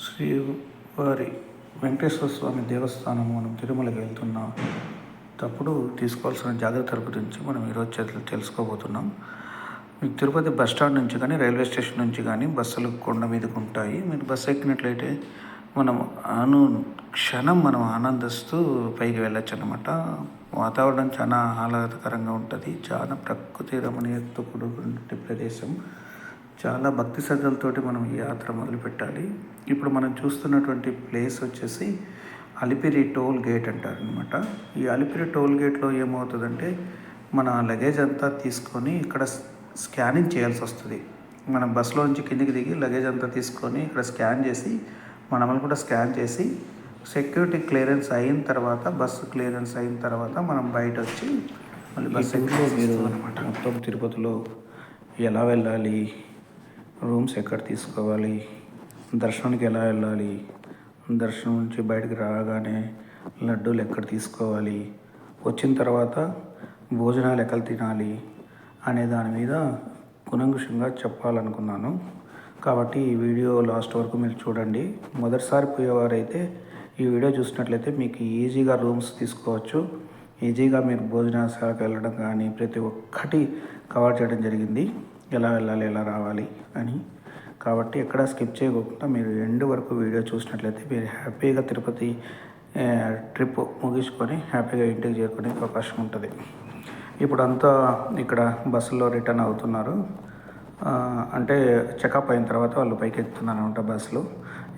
శ్రీవారి వెంకటేశ్వర స్వామి దేవస్థానం మనం తిరుమలకి వెళ్తున్నప్పుడు తీసుకోవాల్సిన జాగ్రత్తల గురించి మనం ఈరోజు తెలుసుకోబోతున్నాం. మీకు తిరుపతి బస్ స్టాండ్ నుంచి కానీ రైల్వే స్టేషన్ నుంచి కానీ బస్సులు కొండ మీదకి ఉంటాయి. మీరు బస్సు ఎక్కినట్లయితే మనం మనం ఆనందిస్తూ పైకి వెళ్ళొచ్చు అన్నమాట. వాతావరణం చాలా ఆహ్లాదకరంగా ఉంటుంది. చాలా ప్రకృతి రమణీయతతో కూడుకున్న ప్రదేశం. చాలా భక్తి శ్రద్ధలతోటి మనం ఈ యాత్ర మొదలుపెట్టాలి. ఇప్పుడు మనం చూస్తున్నటువంటి ప్లేస్ వచ్చేసి అలిపిరి టోల్ గేట్ అంటారనమాట. ఈ అలిపిరి టోల్ గేట్లో ఏమవుతుందంటే మన లగేజ్ అంతా తీసుకొని ఇక్కడ స్కానింగ్ చేయాల్సి వస్తుంది. మనం బస్సులోంచి కిందికి దిగి లగేజ్ అంతా తీసుకొని ఇక్కడ స్కాన్ చేసి మనల్ని కూడా స్కాన్ చేసి సెక్యూరిటీ క్లియరెన్స్ అయిన తర్వాత, బస్సు క్లియరెన్స్ అయిన తర్వాత మనం బయట వచ్చి మళ్ళీ బస్సు మీరు అనమాట. మొత్తం తిరుపతిలో ఎలా వెళ్ళాలి, రూమ్స్ ఎక్కడ తీసుకోవాలి, దర్శనానికి ఎలా వెళ్ళాలి, దర్శనం నుంచి బయటకు రాగానే లడ్డూలు ఎక్కడ తీసుకోవాలి, వచ్చిన తర్వాత భోజనాలు ఎక్కడ తినాలి అనే దాని మీద కూలంకషంగా చెప్పాలనుకున్నాను. కాబట్టి ఈ వీడియో లాస్ట్ వరకు మీరు చూడండి. మొదటిసారి పోయేవారైతే ఈ వీడియో చూసినట్లయితే మీకు ఈజీగా రూమ్స్ తీసుకోవచ్చు. ఈజీగా మీరు భోజనాశాలకు వెళ్ళడం కానీ ప్రతి ఒక్కటి కవర్ చేయడం జరిగింది, ఎలా వెళ్ళాలి ఎలా రావాలి అని. కాబట్టి ఎక్కడ స్కిప్ చేయకుండా మీరు ఎండ్ వరకు వీడియో చూసినట్లయితే మీరు హ్యాపీగా తిరుపతి ట్రిప్ ముగించుకొని హ్యాపీగా ఇంటికి చేరుకునే అవకాశం ఉంటుంది. ఇప్పుడు అంతా ఇక్కడ బస్సులో రిటర్న్ అవుతున్నారు. అంటే చెకప్ అయిన తర్వాత వాళ్ళు పైకి ఎక్కుతున్నారు అనమాట బస్సులో.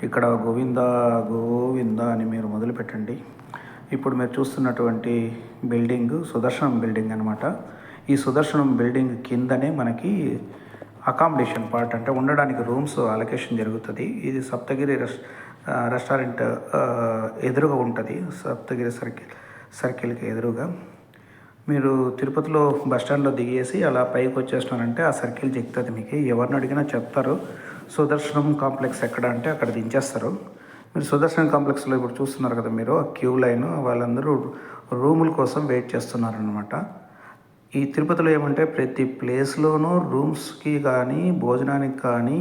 ఇక్కడ గోవిందా గోవిందా అని మీరు మొదలు పెట్టండి. ఇప్పుడు మీరు చూస్తున్నటువంటి బిల్డింగ్ సుదర్శనం బిల్డింగ్ అనమాట. ఈ సుదర్శనం బిల్డింగ్ కిందనే మనకి అకామిడేషన్ పార్ట్, అంటే ఉండడానికి రూమ్స్ అలొకేషన్ జరుగుతుంది. ఇది సప్తగిరి రెస్టారెంట్ ఎదురుగా ఉంటుంది. సప్తగిరి సర్కిల్కి ఎదురుగా మీరు తిరుపతిలో బస్టాండ్లో దిగేసి అలా పైకి వచ్చేస్తున్నారంటే ఆ సర్కిల్ చెప్తుంది మీకు. ఎవరిని అడిగినా చెప్తారు సుదర్శనం కాంప్లెక్స్ ఎక్కడ అంటే అక్కడ దించేస్తారు. మీరు సుదర్శనం కాంప్లెక్స్లో ఇప్పుడు చూస్తున్నారు కదా మీరు, క్యూ లైన్, వాళ్ళందరూ రూముల కోసం వెయిట్ చేస్తున్నారనమాట. ఈ తిరుపతిలో ఏమంటే ప్రతి ప్లేస్లోనూ రూమ్స్కి కానీ భోజనానికి కానీ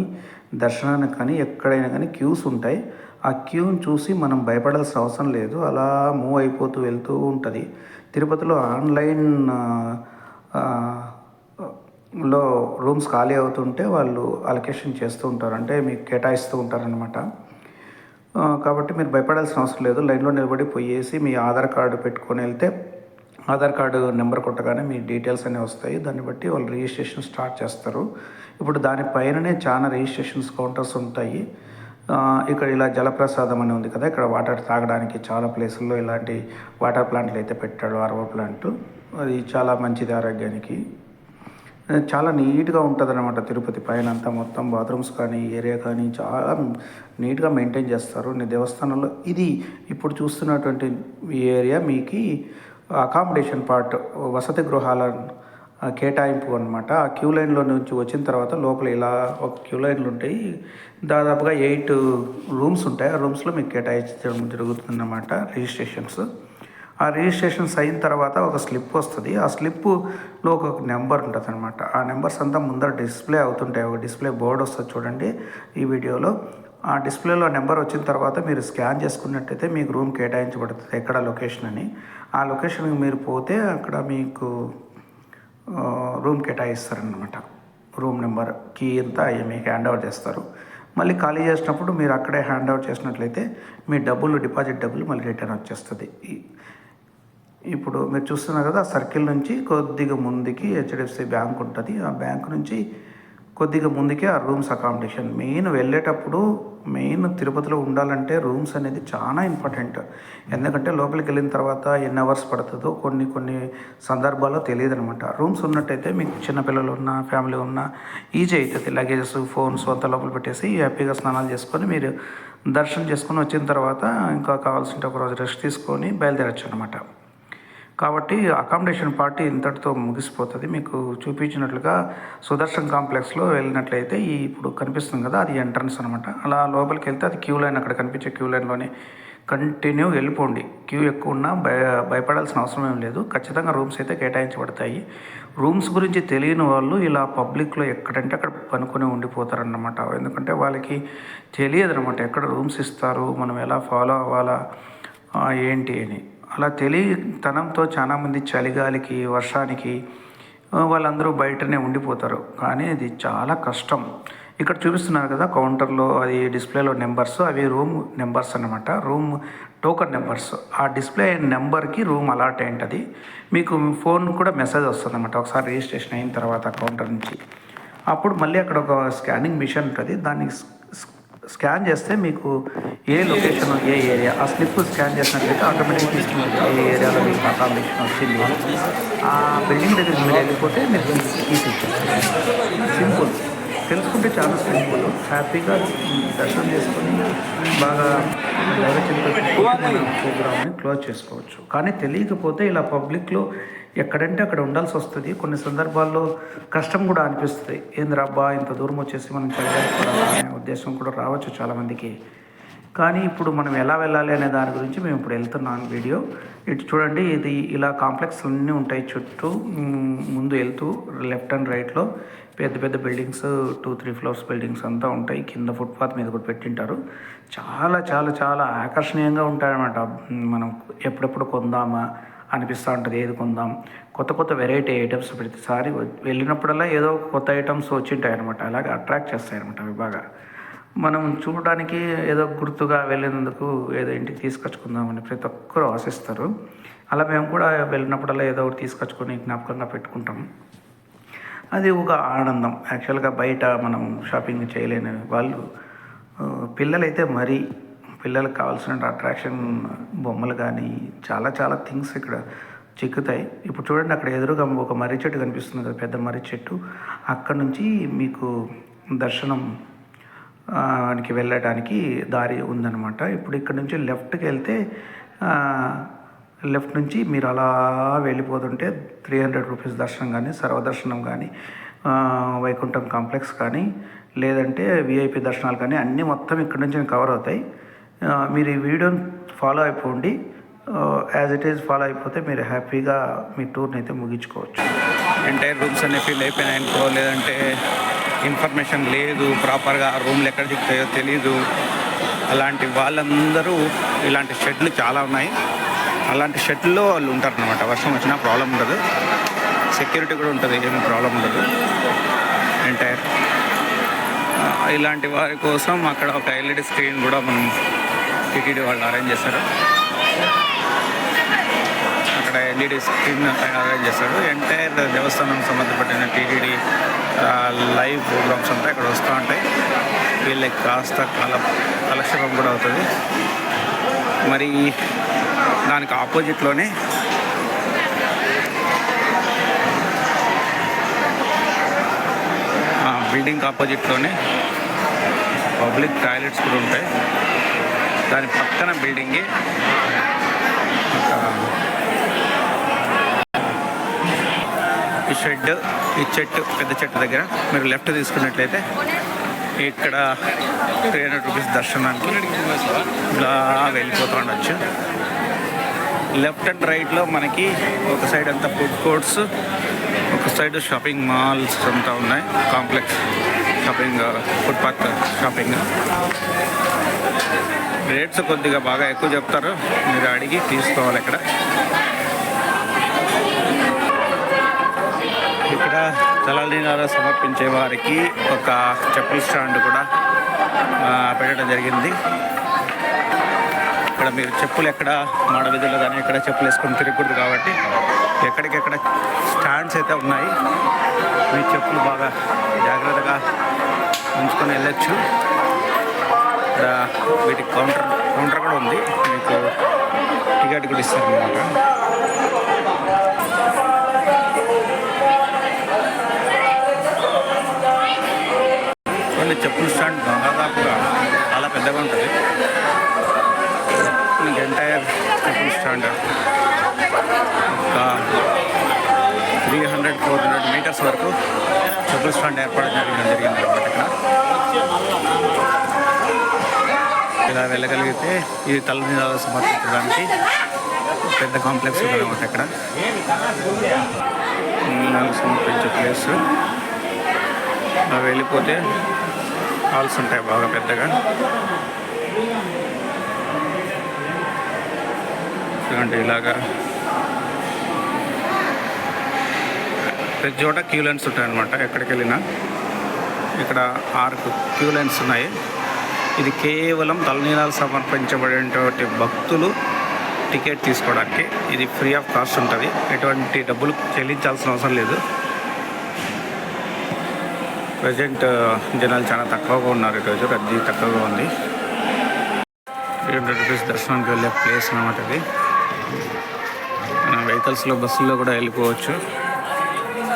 దర్శనానికి కానీ ఎక్కడైనా కానీ క్యూస్ ఉంటాయి. ఆ క్యూని చూసి మనం భయపడాల్సిన అవసరం లేదు, అలా మూవ్ అయిపోతూ వెళ్తూ ఉంటుంది. తిరుపతిలో ఆన్లైన్ లో రూమ్స్ ఖాళీ అవుతుంటే వాళ్ళు అలొకేషన్ చేస్తూ ఉంటారు, అంటే మీకు కేటాయిస్తూ ఉంటారనమాట. కాబట్టి మీరు భయపడాల్సిన అవసరం లేదు. లైన్లో నిలబడి పోయేసి మీ ఆధార్ కార్డు పెట్టుకొని వెళ్తే ఆధార్ కార్డు నెంబర్ కొట్టగానే మీ డీటెయిల్స్ అనేవి వస్తాయి. దాన్ని బట్టి వాళ్ళు రిజిస్ట్రేషన్ స్టార్ట్ చేస్తారు. ఇప్పుడు దానిపైననే చాలా రిజిస్ట్రేషన్స్ కౌంటర్స్ ఉంటాయి. ఇక్కడ ఇలా జలప్రసాదం అని ఉంది కదా, ఇక్కడ వాటర్ తాగడానికి చాలా ప్లేసుల్లో ఇలాంటి వాటర్ ప్లాంట్లు అయితే పెట్టాడు, ఆర్ఓ ప్లాంట్. అది చాలా మంచిది ఆరోగ్యానికి. చాలా నీట్గా ఉంటుంది అనమాట. తిరుపతి పైన అంతా మొత్తం బాత్రూమ్స్ కానీ ఏరియా కానీ చాలా నీట్గా మెయింటైన్ చేస్తారు దేవస్థానంలో. ఇది ఇప్పుడు చూస్తున్నటువంటి ఏరియా మీకు అకామిడేషన్ పార్ట్, వసతి గృహాల కేటాయింపు అనమాట. ఆ క్యూ లైన్లో నుంచి వచ్చిన తర్వాత లోపల ఇలా ఒక క్యూ లైన్లు ఉంటాయి. దాదాపుగా 8 రూమ్స్ ఉంటాయి. ఆ రూమ్స్లో మీకు కేటాయించడం జరుగుతుందన్నమాట రిజిస్ట్రేషన్స్. ఆ రిజిస్ట్రేషన్స్ అయిన తర్వాత ఒక స్లిప్ వస్తుంది. ఆ స్లిప్లో ఒక నెంబర్ ఉంటుంది అనమాట. ఆ నెంబర్స్ అంతా ముందర డిస్ప్లే అవుతుంటాయి. ఒక డిస్ప్లే బోర్డు వస్తుంది చూడండి ఈ వీడియోలో. ఆ డిస్ప్లేలో నెంబర్ వచ్చిన తర్వాత మీరు స్కాన్ చేసుకున్నట్టయితే మీకు రూమ్ కేటాయించబడుతుంది ఎక్కడ లొకేషన్ అని. ఆ లొకేషన్కి మీరు పోతే అక్కడ మీకు రూమ్ కేటాయిస్తారనమాట. రూమ్ నెంబర్ కీ అంతా మీకు హ్యాండ్ ఓవర్ చేస్తారు. మళ్ళీ ఖాళీ చేసినప్పుడు మీరు అక్కడే హ్యాండ్ ఓవర్ చేసినట్లయితే మీ డిపాజిట్ డబ్బులు మళ్ళీ రిటర్న్ వచ్చేస్తుంది. ఇప్పుడు మీరు చూస్తున్నారు కదా, సర్కిల్ నుంచి కొద్దిగా ముందుకి హెచ్డిఎఫ్సి బ్యాంక్ ఉంటుంది. ఆ బ్యాంక్ నుంచి కొద్దిగా ముందుకే ఆ రూమ్స్ అకామిడేషన్. వెళ్ళేటప్పుడు తిరుపతిలో ఉండాలంటే రూమ్స్ అనేది చాలా ఇంపార్టెంట్. ఎందుకంటే లోపలికి వెళ్ళిన తర్వాత ఎన్ని అవర్స్ పడుతుందో కొన్ని సందర్భాల్లో తెలియదు అనమాట. రూమ్స్ ఉన్నట్టయితే మీకు చిన్నపిల్లలు ఉన్న ఫ్యామిలీ ఉన్న ఈజీ అవుతుంది. లగేజెస్ ఫోన్స్ అంతా లోపల పెట్టేసి హ్యాపీగా స్నానాలు చేసుకొని మీరు దర్శనం చేసుకొని వచ్చిన తర్వాత ఇంకా కావాల్సిన ఒక రోజు రెస్ట్ తీసుకొని బయలుదేరచ్చు అనమాట. కాబట్టి అకామిడేషన్ పార్టీ ఇంతటితో ముగిసిపోతుంది. మీకు చూపించినట్లుగా సుదర్శన్ కాంప్లెక్స్లో వెళ్ళినట్లయితే ఇప్పుడు కనిపిస్తుంది కదా, అది ఎంట్రన్స్ అనమాట. అలా లోపలికి వెళ్తే అది క్యూ లైన్, అక్కడ కనిపించే క్యూ లైన్లోనే కంటిన్యూ వెళ్ళిపోండి. క్యూ ఎక్కువ ఉన్నా భయపడాల్సిన అవసరం ఏం లేదు. ఖచ్చితంగా రూమ్స్ అయితే కేటాయించబడతాయి. రూమ్స్ గురించి తెలియని వాళ్ళు ఇలా పబ్లిక్లో ఎక్కడంటే అక్కడ పనుకొని ఉండిపోతారన్నమాట. ఎందుకంటే వాళ్ళకి తెలియదు అనమాట ఎక్కడ రూమ్స్ ఇస్తారు, మనం ఎలా ఫాలో అవ్వాలా ఏంటి అని. అలా తెలియతనంతో చాలామంది చలిగాలికి వర్షానికి వాళ్ళందరూ బయటనే ఉండిపోతారు. కానీ అది చాలా కష్టం. ఇక్కడ చూపిస్తున్నారు కదా కౌంటర్లో అది డిస్ప్లేలో నెంబర్స్, అవి రూమ్ నెంబర్స్ అన్నమాట, రూమ్ టోకన్ నెంబర్స్. ఆ డిస్ప్లే అయిన నెంబర్కి రూమ్ అలాట్ అయింటుంది. మీకు ఫోన్ కూడా మెసేజ్ వస్తుంది అన్నమాట ఒకసారి రిజిస్ట్రేషన్ అయిన తర్వాత కౌంటర్ నుంచి. అప్పుడు మళ్ళీ అక్కడ ఒక స్కానింగ్ మిషన్ ఉంటుంది, దాన్ని స్కాన్ చేస్తే మీకు ఏ లొకేషన్ ఏ ఏరియా ఆ స్లిప్ స్కాన్ చేసినట్లయితే ఆటోమేటిక్గా తీసుకుంటుంది ఏ ఏరియాలో మీకు అకామిడేషన్ వచ్చింది. ఆ బిల్డింగ్ దగ్గరికి మీరు వెళ్ళిపోతే మీరు తీసిచ్చేస్తారు. సింపుల్, తెలుసుకుంటే చాలా సింపుల్. హ్యాపీగా దర్శనం చేసుకొని బాగా ప్రోగ్రామ్ని క్లోజ్ చేసుకోవచ్చు. కానీ తెలియకపోతే ఇలా పబ్లిక్లో ఎక్కడంటే అక్కడ ఉండాల్సి వస్తుంది. కొన్ని సందర్భాల్లో కష్టం కూడా అనిపిస్తుంది. ఏంద్రబ్బా ఇంత దూరం వచ్చేసి మనం చదవాలి అనే ఉద్దేశం కూడా రావచ్చు చాలామందికి. కానీ ఇప్పుడు మనం ఎలా వెళ్ళాలి అనే దాని గురించి మేము ఇప్పుడు వెళ్తున్నాం వీడియో. ఇటు చూడండి, ఇది ఇలా కాంప్లెక్స్ అన్నీ ఉంటాయి చుట్టూ. ముందు వెళ్తూ లెఫ్ట్ అండ్ రైట్లో పెద్ద పెద్ద బిల్డింగ్స్ 2-3 ఫ్లోర్స్ బిల్డింగ్స్ అంతా ఉంటాయి. కింద ఫుట్పాత్ మీద కూడా పెట్టింటారు. చాలా చాలా చాలా ఆకర్షణీయంగా ఉంటాయన్నమాట. మనం ఎప్పుడెప్పుడు కొందామా అనిపిస్తూ ఉంటుంది, ఏది కొందాం. కొత్త కొత్త వెరైటీ ఐటమ్స్ ప్రతిసారి వెళ్ళినప్పుడల్లా ఏదో కొత్త ఐటమ్స్ వచ్చింటాయి అనమాట. అలాగే అట్రాక్ట్ చేస్తాయి అనమాట అవి బాగా. మనం చూడడానికి ఏదో గుర్తుగా వెళ్ళినందుకు ఏదో ఇంటికి తీసుకొచ్చుకుందామని ప్రతి ఒక్కరూ ఆశిస్తారు. అలా మేము కూడా వెళ్ళినప్పుడల్లా ఏదో ఒకటి తీసుకొచ్చుకొని జ్ఞాపకంగా పెట్టుకుంటాం. అది ఒక ఆనందం. యాక్చువల్గా బయట మనం షాపింగ్ చేయలేని వాళ్ళు, పిల్లలైతే మరీ పిల్లలకు కావాల్సిన అట్రాక్షన్ బొమ్మలు కానీ చాలా చాలా థింగ్స్ ఇక్కడ చిక్కుతాయి. ఇప్పుడు చూడండి, అక్కడ ఎదురుగా ఒక మర్రి చెట్టు కనిపిస్తుంది కదా, పెద్ద మర్రి చెట్టు. అక్కడ నుంచి మీకు దర్శనం కి వెళ్ళడానికి దారి ఉందన్నమాట. ఇప్పుడు ఇక్కడ నుంచి లెఫ్ట్కి వెళ్తే లెఫ్ట్ నుంచి మీరు అలా వెళ్ళిపోతుంటే 300 రూపీస్ దర్శనం కానీ, సర్వదర్శనం కానీ, వైకుంఠం కాంప్లెక్స్ కానీ, లేదంటే విఐపి దర్శనాలు కానీ అన్నీ మొత్తం ఇక్కడ నుంచి కవర్ అవుతాయి. మీరు ఈ వీడియోని ఫాలో అయిపోండి. యాజ్ ఇట్ ఈజ్ ఫాలో అయిపోతే మీరు హ్యాపీగా మీ టూర్ని అయితే ముగించుకోవచ్చు. ఎంటైర్ రూమ్స్ అన్నీ ఫిల్ అయిపోయినాయనుకో, లేదంటే ఇన్ఫర్మేషన్ లేదు, ప్రాపర్గా రూమ్లు ఎక్కడ దిగుతాయో తెలీదు, అలాంటి వాళ్ళందరూ ఇలాంటి షెడ్లు చాలా ఉన్నాయి. అలాంటి షెడ్లో వాళ్ళు ఉంటారనమాట. వర్షం వచ్చినా ప్రాబ్లం ఉండదు, సెక్యూరిటీ కూడా ఉంటుంది, ఏమీ ప్రాబ్లం ఉండదు. ఎంటైర్ ఇలాంటి వారి కోసం అక్కడ ఒక ఎల్ఈడి స్క్రీన్ కూడా మనం టీటీడీ వాళ్ళు అరేంజ్ చేస్తారు. అక్కడ ఎల్ఈడి స్క్రీన్ అరేంజ్ చేస్తారు. ఎంటైర్ దేవస్థానం సంబంధపడిన టీటీడీ లైవ్ ప్రోగ్రామ్స్ అంతా ఇక్కడ వస్తూ ఉంటాయి. వీళ్ళకి కాస్త కాలక్షేపం కూడా అవుతుంది. మరి దానికి ఆపోజిట్లోనే బిల్డింగ్ ఆపోజిట్లోనే పబ్లిక్ టాయిలెట్స్ కూడా ఉంటాయి. దాని పక్కన బిల్డింగే ఈ షెడ్, ఈ చెట్టు, పెద్ద చెట్టు దగ్గర మీరు లెఫ్ట్ తీసుకున్నట్లయితే ఇక్కడ 300 రూపీస్ దర్శనానికి ఇలా వెళ్ళిపోతూ ఉండొచ్చు. లెఫ్ట్ అండ్ రైట్లో మనకి ఒక సైడ్ అంతా ఫుడ్ కోర్ట్స్, ఒక సైడ్ షాపింగ్ మాల్స్ అంతా ఉన్నాయి. Complex shopping, footpath shopping. Rates కొద్దిగా బాగా ఎక్కువ చెప్తారు, మీరు అడిగి తీసుకోవాలి. ఇక్కడ తలనీలాలు సమర్పించే వారికి ఒక చెప్పుల స్టాండ్ కూడా పెట్టడం జరిగింది. ఇక్కడ మీరు చెప్పులు ఎక్కడ మాడవీధుల్లో కానీ ఎక్కడ చెప్పులు వేసుకొని తిరగకూడదు కాబట్టి ఎక్కడికెక్కడ స్టాండ్స్ అయితే ఉన్నాయి. మీ చెప్పులు బాగా జాగ్రత్తగా ఉంచుకొని వెళ్ళచ్చు. ఇక్కడ వీటికి కౌంటర్ కూడా ఉంది, మీకు టికెట్ కూడా ఇస్తారు అన్నమాట. చెప్పుల స్టాండ్ దాదాపుగా చాలా పెద్దగా ఉంటుంది. మీకు ఎంటైర్ చెప్పుల స్టాండ్ ఒక 300-400 మీటర్స్ వరకు చెప్పుల స్టాండ్ ఏర్పడడం జరిగింది అన్నమాట. ఇక్కడ ఇలా వెళ్ళగలిగితే ఇది తలనీలాలు సమర్పించడానికి పెద్ద కాంప్లెక్స్ ఉందన్నమాట. ఇక్కడ నీళ్ళు సమర్పించే ప్లేస్. అవి వెళ్ళిపోతే హాల్స్ ఉంటాయి బాగా పెద్దగా. ఎందుకంటే ఇలాగా ప్రతి చోట క్యూ లైన్స్ ఉంటాయన్నమాట. ఎక్కడికి వెళ్ళినా ఇక్కడ 6 క్యూ లైన్స్ ఉన్నాయి. ఇది కేవలం తలనీలాలు సమర్పించబడేటువంటి భక్తులు టికెట్ తీసుకోవడానికి. ఇది ఫ్రీ ఆఫ్ కాస్ట్ ఉంటుంది, ఎటువంటి డబ్బులు చెల్లించాల్సిన అవసరం లేదు. ప్రజెంట్ జనాలు చాలా తక్కువగా ఉన్నారు, ఈరోజు రద్దీ తక్కువగా ఉంది. 300 రూపీస్ దర్శనానికి వెళ్ళే ప్లేస్ అన్నమాట ఇది. మనం వెహికల్స్లో బస్సుల్లో కూడా వెళ్ళిపోవచ్చు.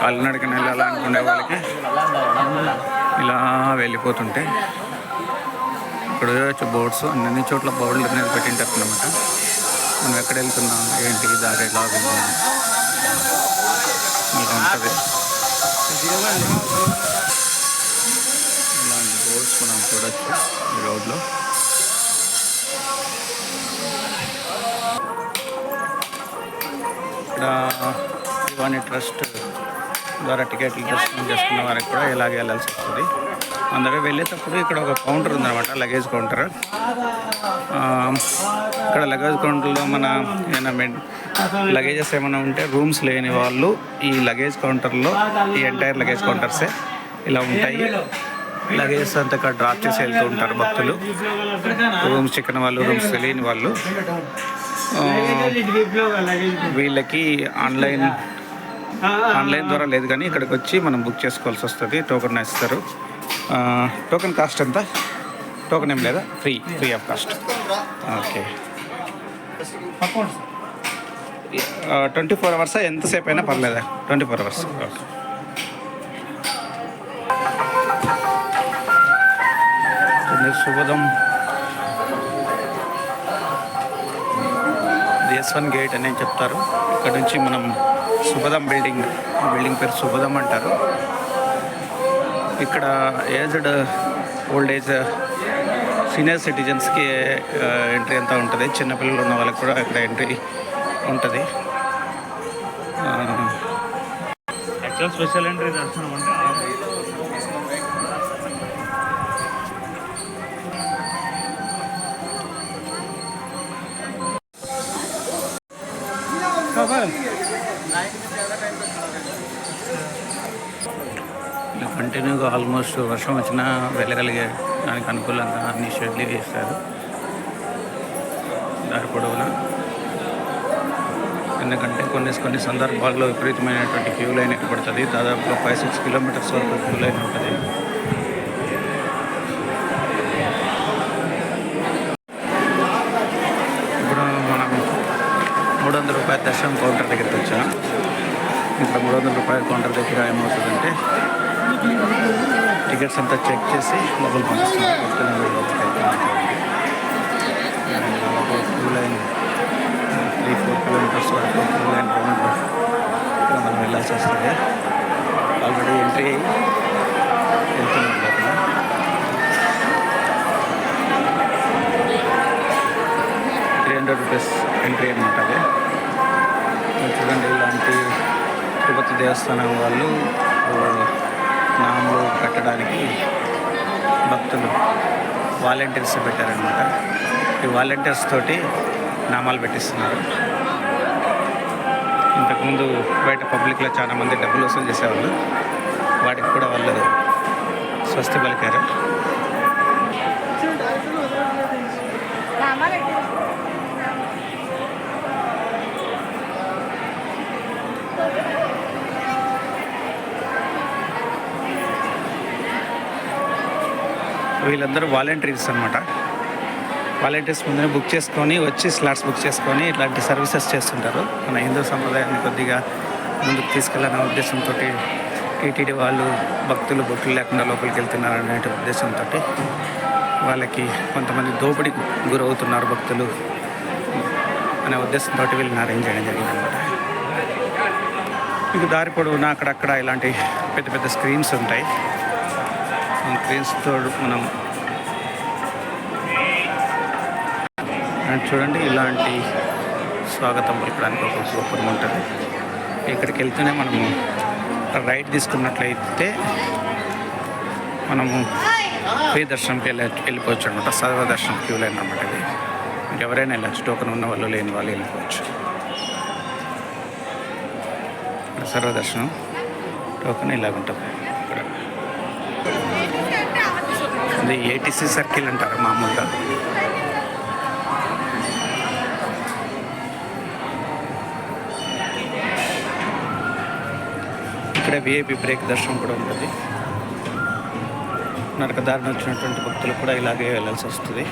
కాలినడకన వెళ్ళాలనుకునే వాళ్ళకి ఇలా వెళ్ళిపోతుంటే ఇక్కడ చూడవచ్చు బోర్డ్స్, అన్ని చోట్ల బోర్డులు అనేది పెట్టింటారు అన్నమాట. మనం ఎక్కడ వెళ్తున్నాం, ఏంటి, దారి ఎలా ఉంది ఇలా ఉంటుంది. ఇలాంటి బోర్డ్స్ మనం చూడవచ్చు ఈ రోడ్లో. ఇక్కడ ఇవన్నీ ట్రస్ట్ ద్వారా టికెట్లు దర్శనం చేసుకున్న వారికి కూడా ఇలాగే వెళ్ళాల్సి వస్తుంది. అందరూ వెళ్ళేటప్పుడు ఇక్కడ ఒక కౌంటర్ ఉందన్నమాట, లగేజ్ కౌంటర్. ఇక్కడ లగేజ్ కౌంటర్లో మన ఏమైనా లగేజెస్ ఏమైనా ఉంటే రూమ్స్ లేని వాళ్ళు ఈ లగేజ్ కౌంటర్లో, ఈ ఎంటైర్ లగేజ్ కౌంటర్సే ఇలా ఉంటాయి. లగేజెస్ అంతా ఇక్కడ డ్రాప్ చేసి వెళ్తూ ఉంటారు భక్తులు. రూమ్స్ చిక్కని వాళ్ళు, రూమ్స్ తెలియని వాళ్ళు వీళ్ళకి ఆన్లైన్ ద్వారా లేదు, కానీ ఇక్కడికి వచ్చి మనం బుక్ చేసుకోవాల్సి వస్తుంది. టోకెన్ ఇస్తారు. టోకెన్ కాస్ట్ ఎంత? టోకెన్ ఏం లేదా, ఫ్రీ ఆఫ్ కాస్ట్. ఓకే. 24 అవర్సా? ఎంతసేపు అయినా పర్లేదా? 24 అవర్స్. ఓకే. శుభదం S1 గేట్ అని చెప్తారు. ఇక్కడ నుంచి మనం శుభదం బిల్డింగ్ పేరు శుభదం అంటారు. ఇక్కడ ఏజ్డ్ ఓల్డ్ ఏజ్ సీనియర్ సిటిజన్స్కి ఎంట్రీ అంతా ఉంటుంది. చిన్నపిల్లలు ఉన్న వాళ్ళకి కూడా ఇక్కడ ఎంట్రీ ఉంటుంది. యాక్చువల్ స్పెషల్ ఎంట్రీ దర్శనం అంటే కంటిన్యూగా ఆల్మోస్ట్ వర్షం వచ్చినా వెళ్ళగలిగే దానికి అనుకూలంగా అన్ని షెడ్లు వేస్తారు దారి పొడవునా. ఎందుకంటే కొన్ని సందర్భాల్లో విపరీతమైనటువంటి క్యూ లైన్ ఏర్పడుతుంది. దాదాపుగా 5-6 కిలోమీటర్స్ వరకు క్యూ లైన్ ఉంటుంది. ఇప్పుడు మనం 300 రూపాయల దర్శనం కౌంటర్ దగ్గరికి వచ్చాం. ఇక్కడ 300 రూపాయల కౌంటర్ దగ్గర ఏమవుతుందంటే టికెట్స్ అంతా చెక్ చేసి లోపల పంపిస్తున్నారు. క్యూ లైన్ 3-4 కిలోమీటర్స్ వరకు క్యూ లైన్ రౌండ్ ఇక్కడ మనం వెళ్ళాల్సి వస్తుంది. ఆల్రెడీ ఎంట్రీ అయ్యి వెళ్తున్నాం లోపల. ₹300 ఎంట్రీ అనమాట అది. చూడండి, ఇలాంటి తిరుపతి దేవస్థానం వాళ్ళు నామలు పెట్టడానికి భక్తులు వాలంటీర్స్ పెట్టారనమాట. ఈ వాలంటీర్స్ తోటి నామాలు పెట్టిస్తున్నారు. ఇంతకుముందు బయట పబ్లిక్లో చాలామంది డబ్బులు వసూలు చేసేవాళ్ళు, వాటికి కూడా వాళ్ళు స్వస్తి పలికారు. వీళ్ళందరూ వాలంటీర్స్ అనమాట. వాలంటీర్స్ ముందునే బుక్ చేసుకొని వచ్చి స్లాట్స్ బుక్ చేసుకొని ఇట్లాంటి సర్వీసెస్ చేస్తుంటారు. మన హిందూ సంప్రదాయాన్ని కొద్దిగా ముందుకు తీసుకెళ్ళాలనే ఉద్దేశంతో టీటీడీ వాళ్ళు భక్తులు బొట్టులు లేకుండా లోపలికి వెళ్తున్నారు అనే ఉద్దేశంతో వాళ్ళకి కొంతమంది దోపిడీకి గురవుతున్నారు భక్తులు అనే ఉద్దేశంతో వీళ్ళని అరేంజ్ చేయడం జరిగిందనమాట. మీకు దారి పొడవునా అక్కడక్కడ ఇలాంటి పెద్ద పెద్ద స్క్రీన్స్ ఉంటాయి. స్క్రీన్స్తో మనం చూడండి, ఇలాంటి స్వాగతం పలకడానికి ఒక గోపురం ఉంటుంది. ఇక్కడికి వెళ్తూనే మనము రైట్ తీసుకున్నట్లయితే మనము ఫ్రీ దర్శనంకి వెళ్ళిపోవచ్చు అనమాట. సర్వదర్శనం క్యూ లైన్ అనమాట ఇది. ఎవరైనా వెళ్ళచ్చు, టోకెన్ ఉన్న వాళ్ళు లేని వాళ్ళు వెళ్ళిపోవచ్చు. సర్వదర్శనం టోకెన్ ఇలాగ ఉంటుంది. ఇక్కడ అది ఏటీసీ సర్కిల్ అంటారు మామూలుగా. ఇక్కడ విఐపి బ్రేక్ దర్శనం కూడా ఉంటుంది. నరకదారిని వచ్చినటువంటి భక్తులు కూడా ఇలాగే వెళ్ళాల్సి వస్తుంది.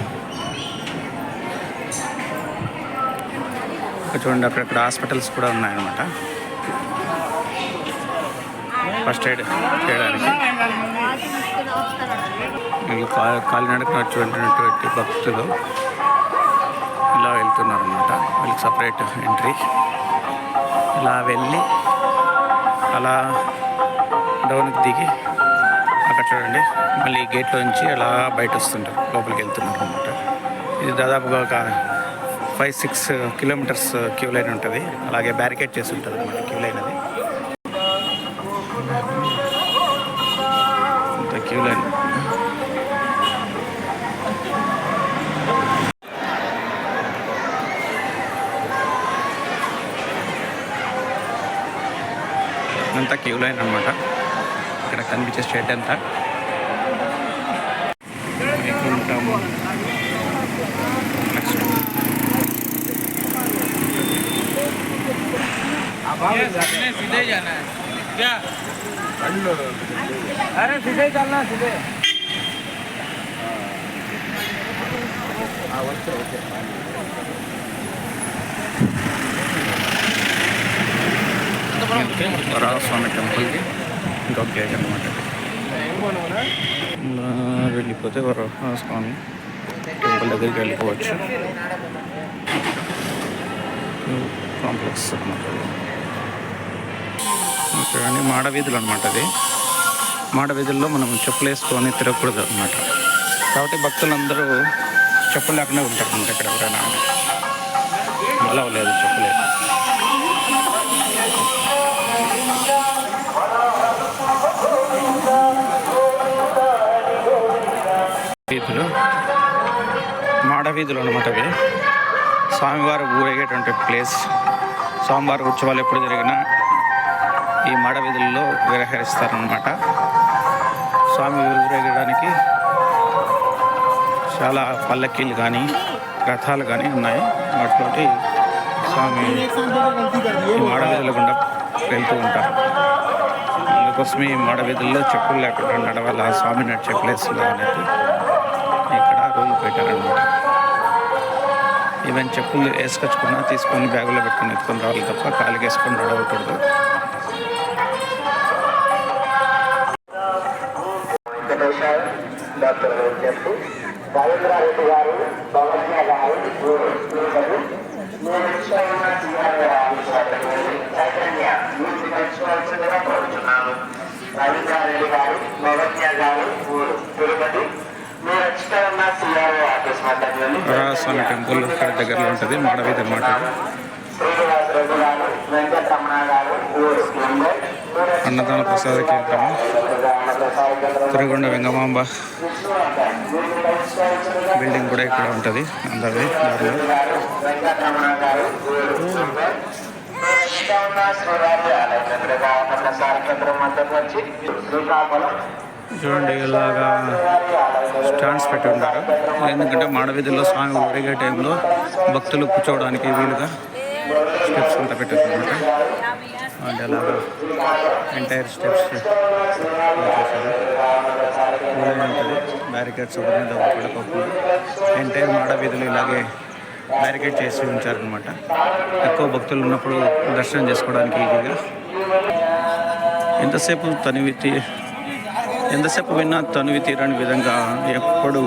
చూడండి, అక్కడక్కడ హాస్పిటల్స్ కూడా ఉన్నాయన్నమాట ఫస్ట్ ఎయిడ్ చేయడానికి. కాలినడక వచ్చినటువంటి భక్తులు ఇలా వెళ్తున్నారు అనమాట. వీళ్ళకి సపరేట్ ఎంట్రీ. ఇలా వెళ్ళి అలా డౌన్కి దిగి అక్కడ చూడండి మళ్ళీ గేట్లో నుంచి అలా బయట వస్తుంటారు, లోపలికి వెళ్తున్నారు అనమాట. ఇది దాదాపుగా ఒక 5-6 కిలోమీటర్స్ క్యూ లైన్ ఉంటుంది. అలాగే బ్యారికేడ్ చేసి ఉంటుంది అనమాట క్యూ లైన్. అది ఇంత క్యూ లైన్. అంతా క్యూ లైన్ అనమాట. ఇక్కడ కనిపించే స్ట్రీట్ అంతా ఉంటాము. నెక్స్ట్ सीधे जाना है क्या? अरे सीधे चलना सीधे. వరాహస్వామి టెంపుల్కి ఇంకొక గేట్ అనమాట. వెళ్ళిపోతే వరాహస్వామి టెంపుల్ దగ్గరికి వెళ్ళిపోవచ్చు. కాంప్లెక్స్ అనమాట. చూడండి మాడవీధులు అనమాట. అది మాడవీధుల్లో మనం చెప్పులు వేసుకొని తిరగకూడదు అనమాట. కాబట్టి భక్తులందరూ చెప్పులు లేకుండా ఉంటారు అనమాట. ఇక్కడ ఎవరైనా అలా లేదు చెప్పులే. వీధులు మాడవీధులు అనమాట. అవి స్వామివారు ఊరేగేటువంటి ప్లేస్. స్వామివారి ఉత్సవాలు ఎప్పుడు జరిగినా ఈ మాడవీధుల్లో విరహరిస్తారనమాట. స్వామి ఊరేగడానికి చాలా పల్లకీలు కానీ రథాలు కానీ ఉన్నాయి. వాటితోటి స్వామి ఈ మాడవీధుల గుండా వెళ్తూ ఉంటారు. అందుకోసమే ఈ మాడవీధుల్లో చెప్పులు లేకుండా నడవాల స్వామి నడిచే ప్లేస్లో అనేది ఇక్కడ రూల్ పెట్టారనమాట. ఈవెన్ చెప్పులు వేసుకొచ్చుకున్నా తీసుకొని బ్యాగులో పెట్టుకుని ఎత్తుకొని రావాలి తప్ప కాలికి వేసుకొని నడవకూడదు. డాక్టర్ రవీంద్రారెడ్డి గారు, భవన్య గారు, చైతన్య కోరుతున్నాను. రవీంద్రారెడ్డి గారు, భవన్య గారు, తిరుపతి. వరాహస్వామి టెంపుల్ ఇక్కడ దగ్గరలో ఉంటుంది. మాడవీధి అన్నమాట. శ్రీనివాసరెడ్డి గారు, వెంకటరమణ గారు, అన్నదాన ప్రసాద కేంద్రము తిరుగుండ వెంగమాంబ బిల్డింగ్ కూడా ఇక్కడ ఉంటుంది. అందరి దారిలో చూడండి ఇలాగా స్టాండ్స్ పెట్టి ఉంటారు. ఎందుకంటే మాడవీధుల్లో స్వామి ఊరేగే టైంలో భక్తులు కూర్చోవడానికి వీలుగా స్టెప్స్ అంతా పెట్టారు అనమాట. అంటే అలాగా ఎంటైర్ స్టెప్స్ చేశారు. ఉంటుంది బ్యారికేడ్స్ ఒకటి మీద పడకోకుండా ఎంటైర్ మాడవీధులు ఇలాగే బ్యారికేడ్ చేసి ఉంచారనమాట. ఎక్కువ భక్తులు ఉన్నప్పుడు దర్శనం చేసుకోవడానికి ఈజీగా. ఎంతసేపు విన్నా తనివి తీరని విధంగా ఎప్పుడు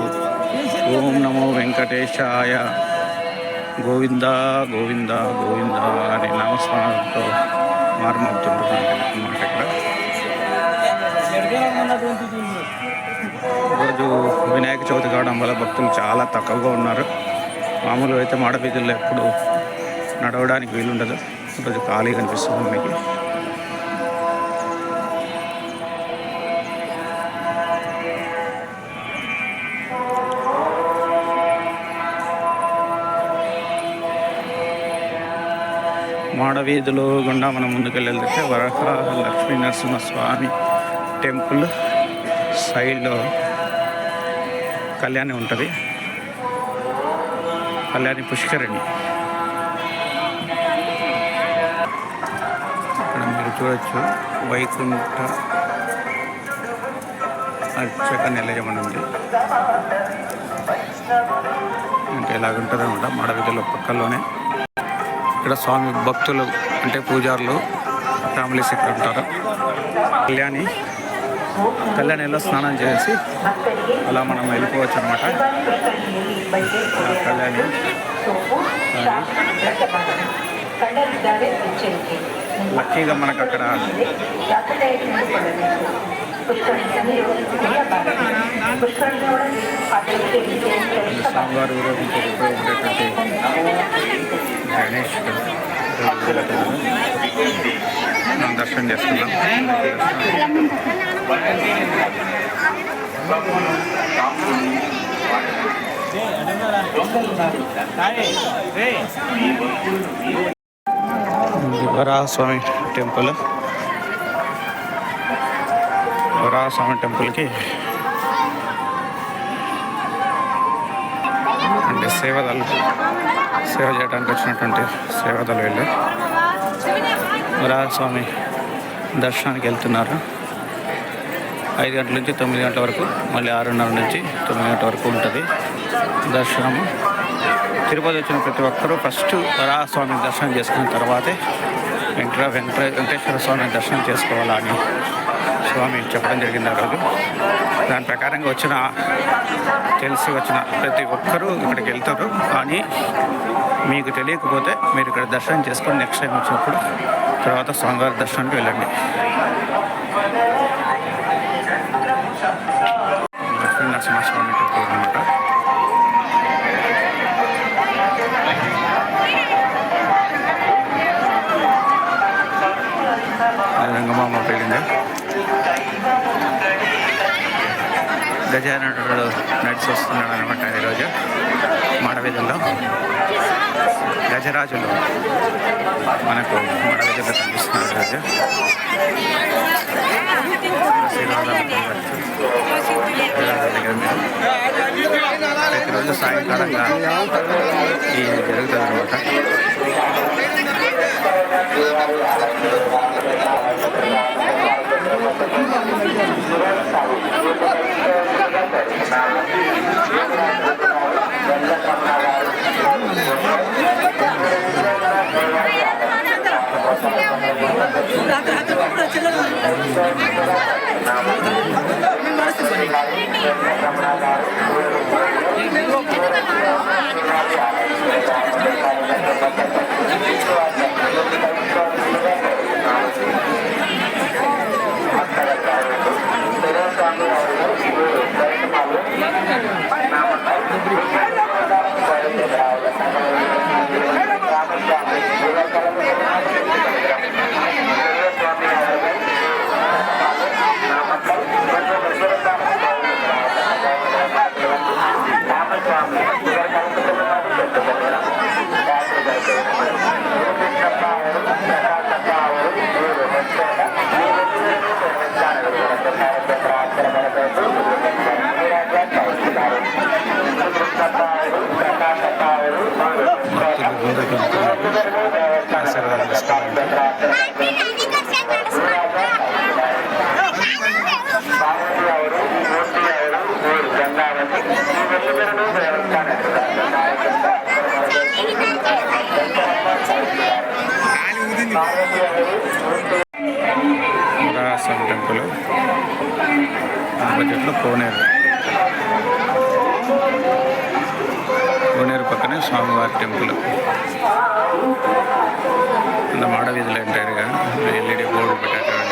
ఓం నమో వెంకటేశాయ గోవింద గోవింద గోవింద అనే నామస్మరణతో మారుమవుతుంటుంది అన్నమాట. ఇక్కడ ఈరోజు వినాయక చవితి కావడం వల్ల భక్తులు చాలా తక్కువగా ఉన్నారు. మామూలుగా అయితే మాడవీధుల్లో ఎప్పుడు నడవడానికి వీలుండదు. ఈరోజు ఖాళీ కనిపిస్తుంది మనకి. మాడవీధులు గుండా మనం ముందుకెళ్ళి వరహ లక్ష్మీ నరసింహస్వామి టెంపుల్ సైడ్లో కళ్యాణి ఉంటుంది. కళ్యాణి పుష్కరిణి ఇక్కడ మీరు చూడొచ్చు. వైకుంఠ అర్చక నిలయం అని ఉంది. అంటే ఇలాగుంటుంది అనమాట మాడవీధుల పక్కల్లోనే. ఇక్కడ స్వామి భక్తులు అంటే పూజారులు ఫ్యామిలీస్ ఇక్కడ ఉంటారు. కళ్యాణిలో స్నానం చేసి అలా మనం వెళ్ళిపోవచ్చు అనమాట. కళ్యాణి లక్కీగా మనకు అక్కడ స్వామివారి ఊరేగింపుకు ఉండేటువంటి గణేష్ మనం దర్శనం చేసుకున్నాం. వరాహస్వామి టెంపుల్. వరాహస్వామి టెంపుల్కి అంటే సేవ చేయడానికి వచ్చినటువంటి సేవదలు వెళ్ళి వరాహస్వామి దర్శనానికి వెళ్తున్నారు. 5 గంటల నుంచి 9 గంటల వరకు, మళ్ళీ 6:30 నుంచి 9 గంటల వరకు ఉంటుంది దర్శనము. తిరుపతి వచ్చిన ప్రతి ఒక్కరూ ఫస్ట్ వరాహస్వామి దర్శనం చేసుకున్న తర్వాతే వెంకటేశ్వర స్వామి దర్శనం చేసుకోవాలా అని స్వామి చెప్పడం జరిగింది ఆ రోజు. దాని ప్రకారంగా తెలిసి వచ్చిన ప్రతి ఒక్కరూ ఇక్కడికి వెళ్తారు. కానీ మీకు తెలియకపోతే మీరు ఇక్కడ దర్శనం చేసుకొని నెక్స్ట్ టైం వచ్చినప్పుడు తర్వాత స్వామివారి దర్శనానికి వెళ్ళండి. లక్ష్మీ నరసింహస్వామి టెంపుల్ అనమాట. రంగమామ పెళ్ళింది. గజాననుడు నడిచి వస్తున్నాడు అనమాట ఈరోజు మాడవీధుల్లో. గజరాజులు మనకు మాడవీధుల్లో కనిపిస్తున్నారు ఈరోజు. ప్రతిరోజు సాయంకాలంగా ఇది జరుగుతుంది అనమాట. వరాహస్వామి టెంపుల్ బడ్జెట్లో కోనేరు పక్కనే స్వామివారి టెంపుల్. అంత మాడవీధులు ఎంటైర్గా ఎల్ఈడి బోర్డు పెట్టారు.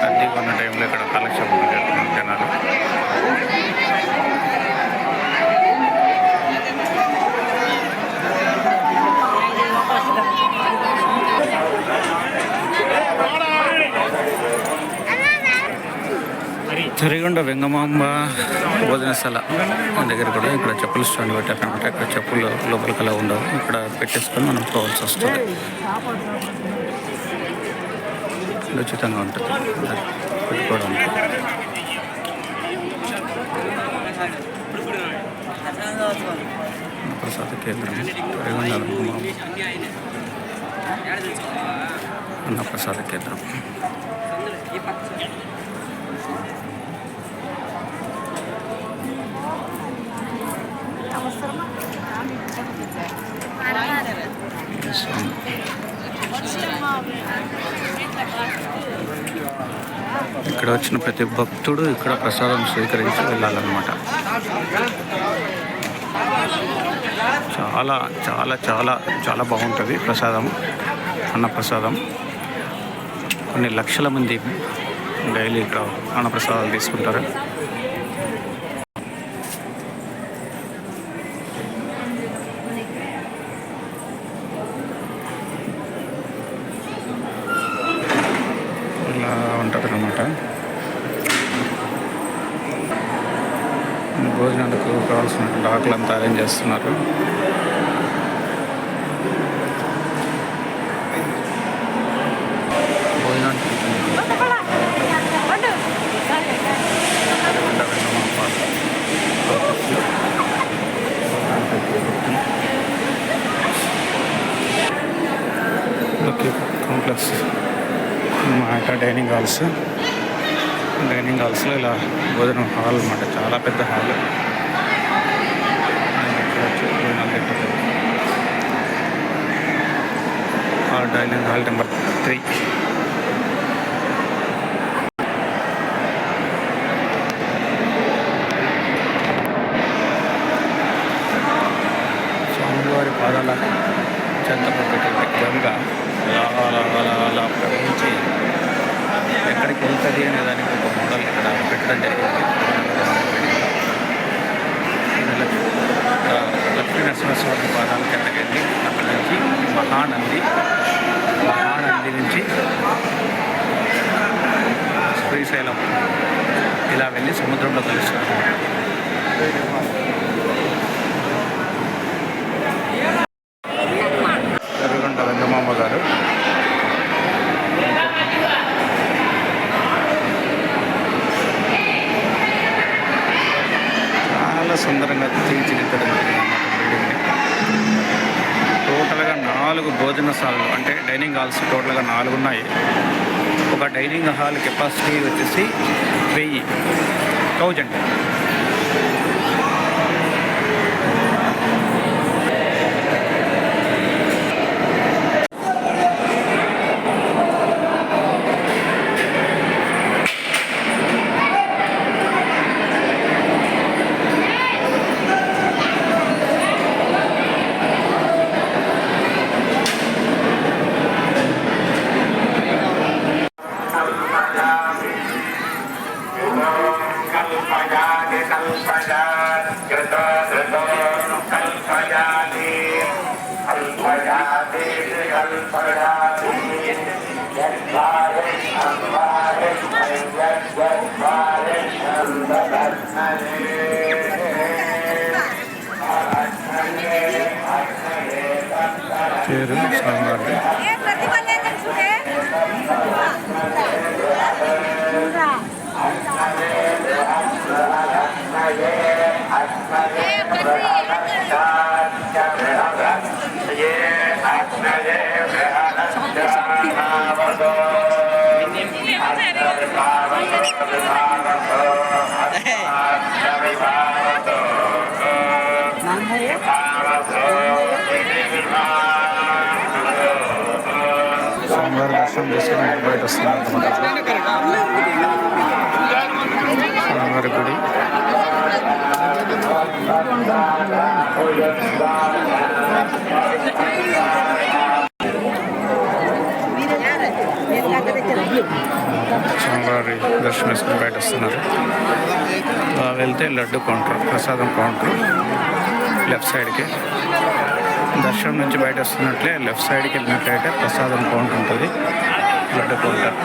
రద్దీగా ఉన్న టైంలో ఇక్కడ కాలక్షేపం చేస్తున్నారు జనాలు. తరిగొండ వెంగమాంబ భోజనశాల దగ్గర కూడా ఇక్కడ చెప్పులు స్టాండ్ పెట్టారనమాట. ఇక్కడ చెప్పులు లోపలికి అలా ఉండవు, ఇక్కడ పెట్టేసుకొని మనం పోవాల్సి వస్తుంది. ఉచితంగా ఉంటుంది పెట్టుకోవడానికి. ప్రసాద కేంద్రం తరిగొండ వెంగమాంబ అన్నప్రసాద కేంద్రం. ఇక్కడ వచ్చిన ప్రతి భక్తుడు ఇక్కడ ప్రసాదం స్వీకరించి వెళ్ళాలన్నమాట. చాలా చాలా చాలా చాలా బాగుంటుంది ప్రసాదం, అన్నప్రసాదం. కొన్ని లక్షల మంది డైలీ ఇక్కడ అన్నప్రసాదాలు తీసుకుంటారు. ఇలా ఉంటుంది అన్నమాట. భోజనాలకు కావాల్సినటువంటి ఆకులంతా అరేంజ్ చేస్తున్నారు. భోజనానికి కాంప్లెక్స్ మాట డైనింగ్ హాల్స్లో ఇలా భోజనం హాల్ అన్నమాట. చాలా పెద్ద హాల్. Dining hall number 3. స్వామివారి పాదాల చెంత పెట్టి గంగ అలా ప్రవహించి ఎక్కడికి వెళ్తుంది అనే దానికి ఒక మోడల్ ఇక్కడ పెట్టడం జరిగింది. లక్ష్మీ నరసింహస్వామి పాదాల కిందకి వెళ్ళి అక్కడి నుంచి మహానంది నుంచి శ్రీశైలం ఇలా వెళ్ళి సముద్రంలో కలుస్తారు. తరిగొండ వెంగమాంబ గారు చాలా సుందరంగా తీర్చిదిద్దడం జరిగిందన్నమాట బిల్డింగ్ని. టోటల్గా 4 భోజనశాలలు అంటే డైనింగ్ హాల్స్ టోటల్గా 4 ఉన్నాయి. ఒక డైనింగ్ హాల్ కెపాసిటీ వచ్చేసి 1000. పేరు స్వామివారి స్వామివారి దర్శనం చేసుకుని బయట వస్తున్నారు స్వామివారి గుడి. స్వామివారి దర్శనం చేసుకుని బయట వస్తున్నారు. వెళ్తే లడ్డు కౌంటర్, ప్రసాదం కౌంటర్ లెఫ్ట్ సైడ్కి. దర్శనం నుంచి బయట వస్తున్నట్లే లెఫ్ట్ సైడ్కి వెళ్ళినట్లయితే ప్రసాదం కౌంటర్ ఉంటుంది, లడ్డు కౌంటర్.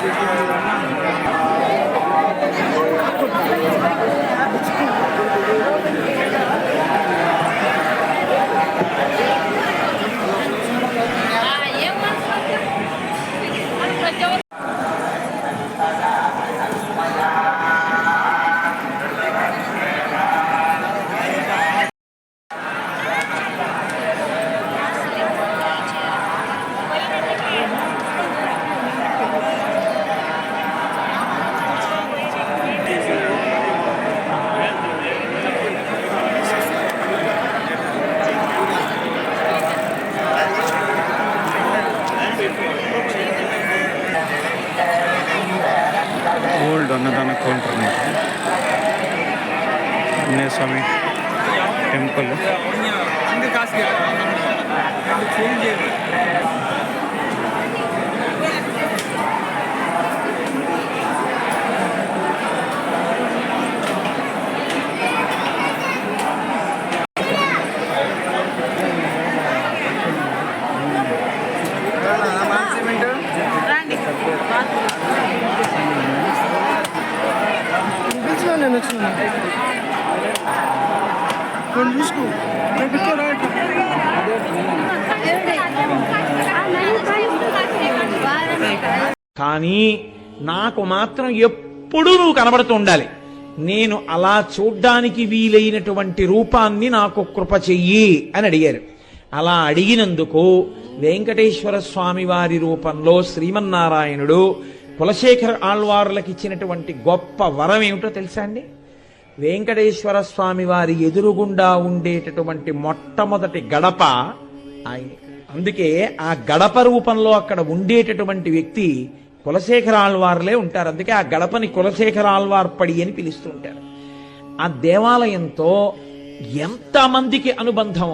ఓల్డ్ అన్నదాన కౌంటర్ ఆంజనేయ స్వామి టెంపుల్. నేను వచ్చిన చూసుకో కానీ నాకు మాత్రం ఎప్పుడూ నువ్వు కనబడుతూ ఉండాలి. నేను అలా చూడ్డానికి వీలైనటువంటి రూపాన్ని నాకు కృప చెయ్యి అని అడిగారు. అలా అడిగినందుకు వెంకటేశ్వర స్వామి వారి రూపంలో శ్రీమన్నారాయణుడు కులశేఖర ఆళ్వారులకు ఇచ్చినటువంటి గొప్ప వరం ఏమిటో తెలుసా అండి? వెంకటేశ్వర స్వామి వారి ఎదురుగుండా ఉండేటటువంటి మొట్టమొదటి గడప ఆయన. అందుకే ఆ గడప రూపంలో అక్కడ ఉండేటటువంటి వ్యక్తి కులశేఖర ఆళ్వార్లే ఉంటారు. అందుకే ఆ గడపని కులశేఖర ఆళ్వార్పడి అని పిలుస్తూ ఉంటారు. ఆ దేవాలయంతో ఎంతమందికి అనుబంధం